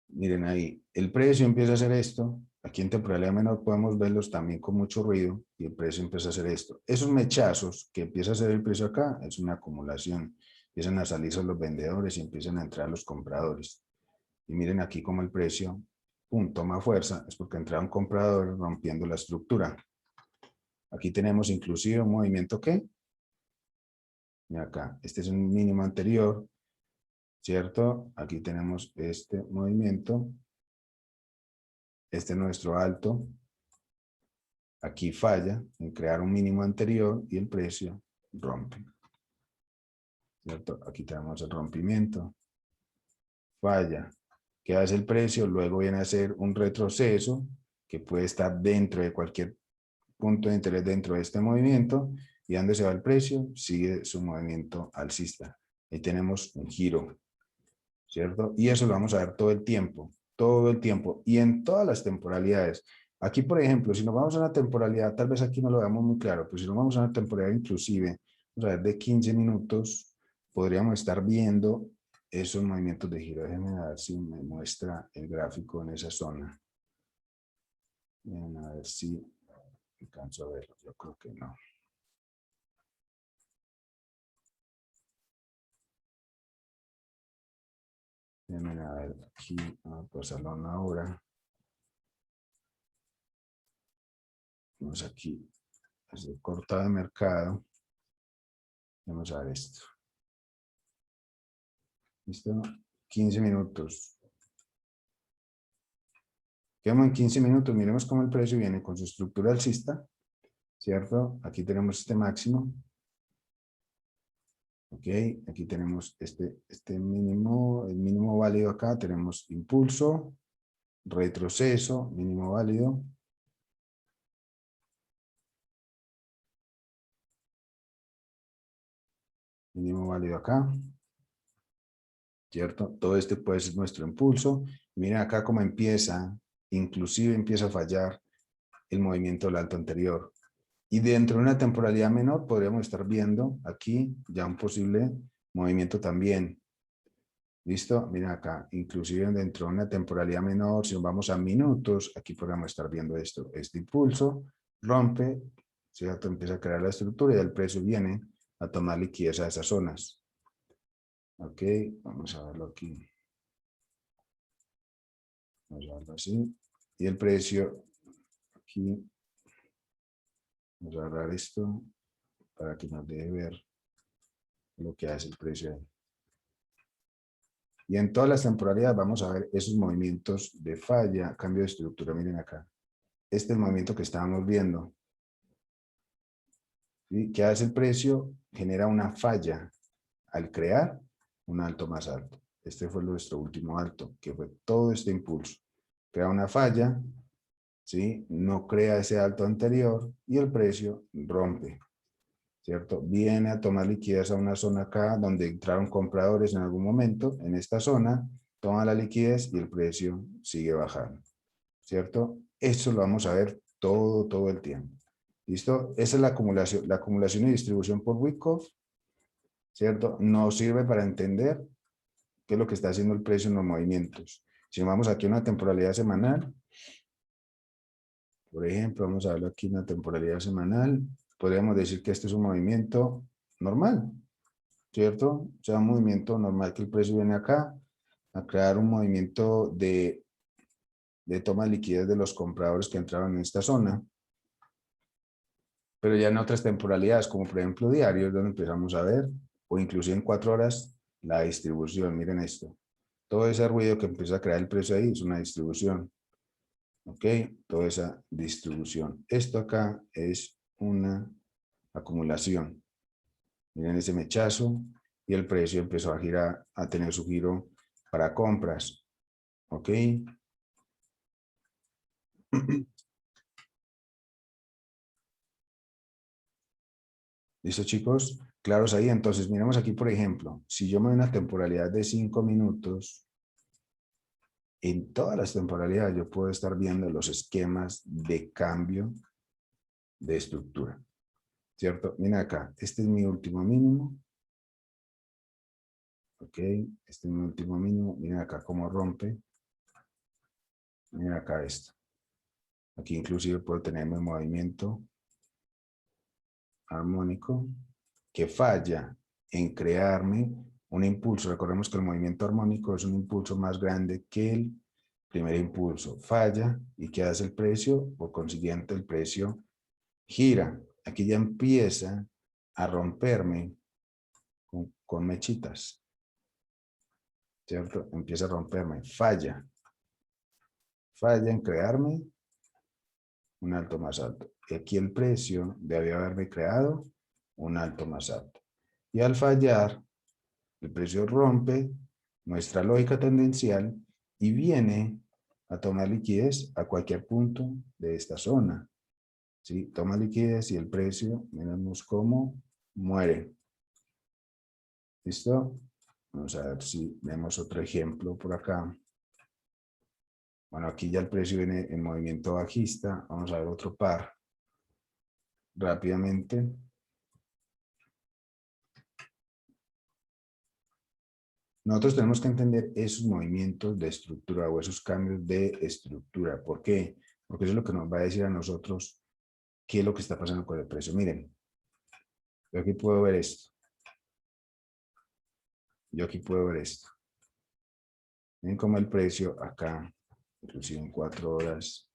Speaker 1: Miren ahí, el precio empieza a hacer esto. Aquí en temporalidad menor podemos verlos también con mucho ruido y el precio empieza a hacer esto. Esos mechazos que empieza a hacer el precio acá es una acumulación. Empiezan a salirse los vendedores y empiezan a entrar los compradores. Y miren aquí como el precio, toma fuerza, es porque entraron compradores rompiendo la estructura. Aquí tenemos inclusive un movimiento que, mira acá, este es un mínimo anterior, ¿cierto? Aquí tenemos este movimiento. Este es nuestro alto. Aquí falla en crear un mínimo anterior y el precio rompe. ¿Cierto? Aquí tenemos el rompimiento. Falla. ¿Qué hace el precio? Luego viene a ser un retroceso que puede estar dentro de cualquier punto de interés dentro de este movimiento. ¿Y dónde se va el precio? Sigue su movimiento alcista. Ahí tenemos un giro. ¿Cierto? Y eso lo vamos a ver todo el tiempo. Todo el tiempo. Y en todas las temporalidades. Aquí, por ejemplo, si nos vamos a una temporalidad, tal vez aquí no lo veamos muy claro, pero si nos vamos a una temporalidad inclusive, vamos a ver de 15 minutos, podríamos estar viendo esos movimientos de giro. Déjenme a ver si me muestra el gráfico en esa zona. Bien, a ver si alcanzo a verlo. Yo creo que no. Déjenme a ver aquí. Vamos a pasarlo a una hora. Vamos aquí. Desde corta de mercado. Vamos a ver esto. ¿Listo? 15 minutos. Quedamos en 15 minutos. Miremos cómo el precio viene con su estructura alcista. ¿Cierto? Aquí tenemos este máximo. Ok, aquí tenemos este mínimo, el mínimo válido acá. Tenemos impulso, retroceso, mínimo válido. Mínimo válido acá. ¿Cierto? Todo este puede ser nuestro impulso. Miren acá cómo empieza, inclusive empieza a fallar el movimiento del alto anterior. Y dentro de una temporalidad menor podríamos estar viendo aquí ya un posible movimiento también. ¿Listo? Miren acá, inclusive dentro de una temporalidad menor, si nos vamos a minutos, aquí podríamos estar viendo esto. Este impulso rompe, ¿cierto? Empieza a crear la estructura y el precio viene a tomar liquidez a esas zonas. Ok, vamos a verlo aquí. Vamos a verlo así. Y el precio, aquí, vamos a agarrar esto para que nos deje ver lo que hace el precio ahí. Y en todas las temporalidades vamos a ver esos movimientos de falla, cambio de estructura. Miren acá. Este es el movimiento que estábamos viendo. ¿Sí? ¿Qué hace el precio? Genera una falla al crear un alto más alto. Este fue nuestro último alto, que fue todo este impulso. Crea una falla, ¿sí? No crea ese alto anterior y el precio rompe, ¿cierto? Viene a tomar liquidez a una zona acá donde entraron compradores en algún momento, en esta zona, toma la liquidez y el precio sigue bajando, ¿cierto? Esto lo vamos a ver todo el tiempo. ¿Listo? Esa es la acumulación y distribución por Wyckoff, ¿cierto? Nos sirve para entender qué es lo que está haciendo el precio en los movimientos. Si vamos aquí a una temporalidad semanal, por ejemplo, vamos a verlo aquí en una temporalidad semanal, podríamos decir que este es un movimiento normal, ¿cierto? O sea, un movimiento normal que el precio viene acá a crear un movimiento de toma de liquidez de los compradores que entraron en esta zona. Pero ya en otras temporalidades, como por ejemplo diarios, donde empezamos a ver, o inclusive en 4 horas, la distribución. Miren esto. Todo ese ruido que empieza a crear el precio ahí es una distribución. ¿Ok? Toda esa distribución. Esto acá es una acumulación. Miren ese mechazo y el precio empezó a girar, a tener su giro para compras. ¿Ok? ¿Listo, chicos? Claros ahí. Entonces, miremos aquí, por ejemplo, si yo me doy una temporalidad de 5 minutos, en todas las temporalidades yo puedo estar viendo los esquemas de cambio de estructura, ¿cierto? Mira acá, este es mi último mínimo. Ok, este es mi último mínimo. Miren acá cómo rompe. Miren acá esto. Aquí inclusive puedo tener mi movimiento armónico que falla en crearme un impulso. Recordemos que el movimiento armónico es un impulso más grande que el primer impulso. Falla y ¿qué hace el precio? Por consiguiente el precio gira. Aquí ya empieza a romperme con mechitas, ¿cierto? Empieza a romperme, falla en crearme un alto más alto. Y aquí el precio debió haberme creado un alto más alto. Y al fallar, el precio rompe nuestra lógica tendencial y viene a tomar liquidez a cualquier punto de esta zona. ¿Sí? Toma liquidez y el precio, miremos cómo muere. ¿Listo? Vamos a ver si vemos otro ejemplo por acá. Bueno, aquí ya el precio viene en movimiento bajista. Vamos a ver otro par rápidamente. Nosotros tenemos que entender esos movimientos de estructura o esos cambios de estructura. ¿Por qué? Porque eso es lo que nos va a decir a nosotros qué es lo que está pasando con el precio. Miren, yo aquí puedo ver esto. Yo aquí puedo ver esto. Miren cómo el precio acá, inclusive en 4 horas,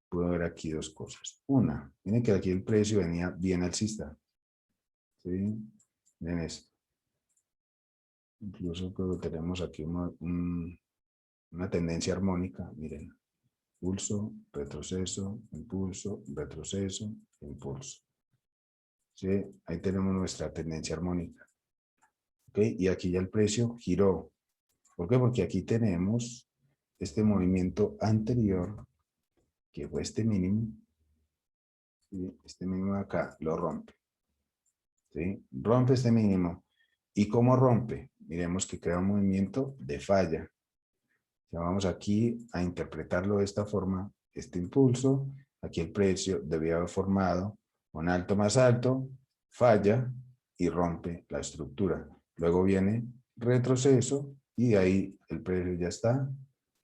Speaker 1: puedo ver aquí dos cosas. Una, miren que aquí el precio venía bien alcista. ¿Sí? Miren esto. Incluso creo que tenemos aquí una tendencia armónica. Miren, impulso, retroceso, impulso, retroceso, impulso. ¿Sí? Ahí tenemos nuestra tendencia armónica. ¿Ok? Y aquí ya el precio giró. ¿Por qué? Porque aquí tenemos este movimiento anterior, que fue este mínimo. ¿Sí? Este mínimo de acá lo rompe. ¿Sí? Rompe este mínimo. ¿Y cómo rompe? Miremos que crea un movimiento de falla. Ya vamos aquí a interpretarlo de esta forma. Este impulso, aquí el precio debía haber formado un alto más alto, falla y rompe la estructura. Luego viene retroceso y ahí el precio ya está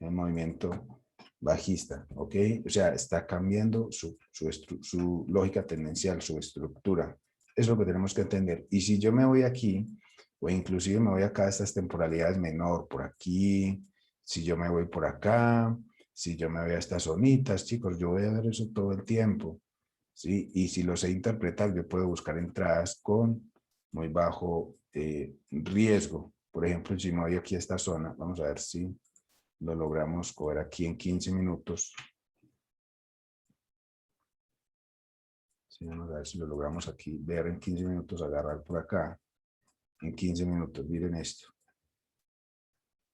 Speaker 1: en movimiento bajista, ¿ok? O sea, está cambiando su lógica tendencial, su estructura. Es lo que tenemos que entender. Y si yo me voy aquí, o inclusive me voy acá a estas temporalidades menor, por aquí, si yo me voy por acá, si yo me voy a estas zonitas, chicos, yo voy a ver eso todo el tiempo, ¿sí? Y si lo sé interpretar, yo puedo buscar entradas con muy bajo riesgo. Por ejemplo, si me voy aquí a esta zona, vamos a ver si lo logramos coger aquí en 15 minutos. Sí, vamos a ver si lo logramos aquí, ver en 15 minutos, agarrar por acá, en 15 minutos, miren esto.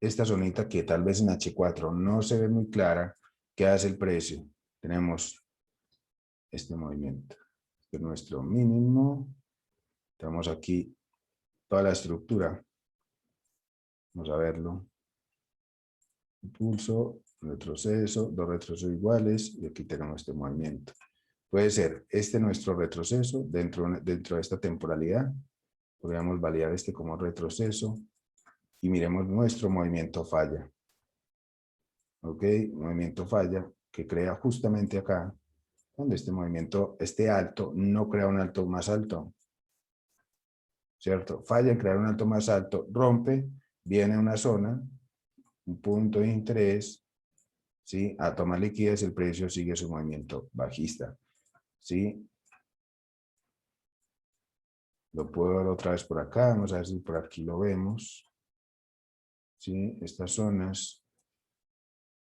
Speaker 1: Esta zonita que tal vez en H4 no se ve muy clara, ¿qué hace el precio? Tenemos este movimiento. Este es nuestro mínimo. Tenemos aquí toda la estructura. Vamos a verlo. Impulso, retroceso, dos retrocesos iguales y aquí tenemos este movimiento. Puede ser este nuestro retroceso dentro de esta temporalidad. Podríamos validar este como retroceso y miremos nuestro movimiento falla. ¿Ok? Movimiento falla que crea justamente acá, donde este movimiento, este alto, no crea un alto más alto. ¿Cierto? Falla en crear un alto más alto, rompe, viene a una zona, un punto de interés, ¿sí? A tomar liquidez, el precio sigue su movimiento bajista, ¿sí? Lo puedo ver otra vez por acá, vamos a ver si por aquí lo vemos, ¿sí? Estas zonas,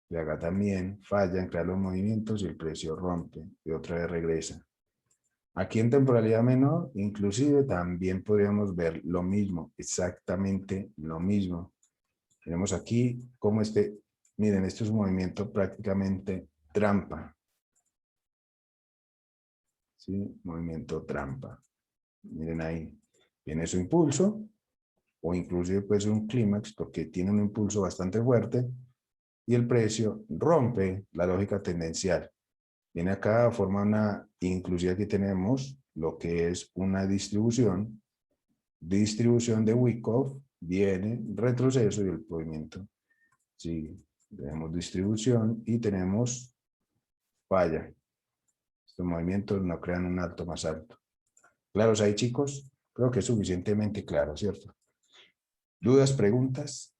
Speaker 1: de acá también, falla en crear los movimientos y el precio rompe y otra vez regresa. Aquí en temporalidad menor, inclusive también podríamos ver lo mismo, exactamente lo mismo. Tenemos aquí como miren, esto es un movimiento prácticamente trampa. ¿Sí? Movimiento trampa. Miren ahí, viene su impulso, o inclusive puede ser un clímax, porque tiene un impulso bastante fuerte, y el precio rompe la lógica tendencial. Viene acá, forma inclusive aquí tenemos lo que es una distribución de Wyckoff, viene retroceso y el movimiento. Sí, tenemos distribución y tenemos falla. Estos movimientos no crean un alto más alto. ¿Claros ahí, chicos? Creo que es suficientemente claro, ¿cierto? ¿Dudas, preguntas?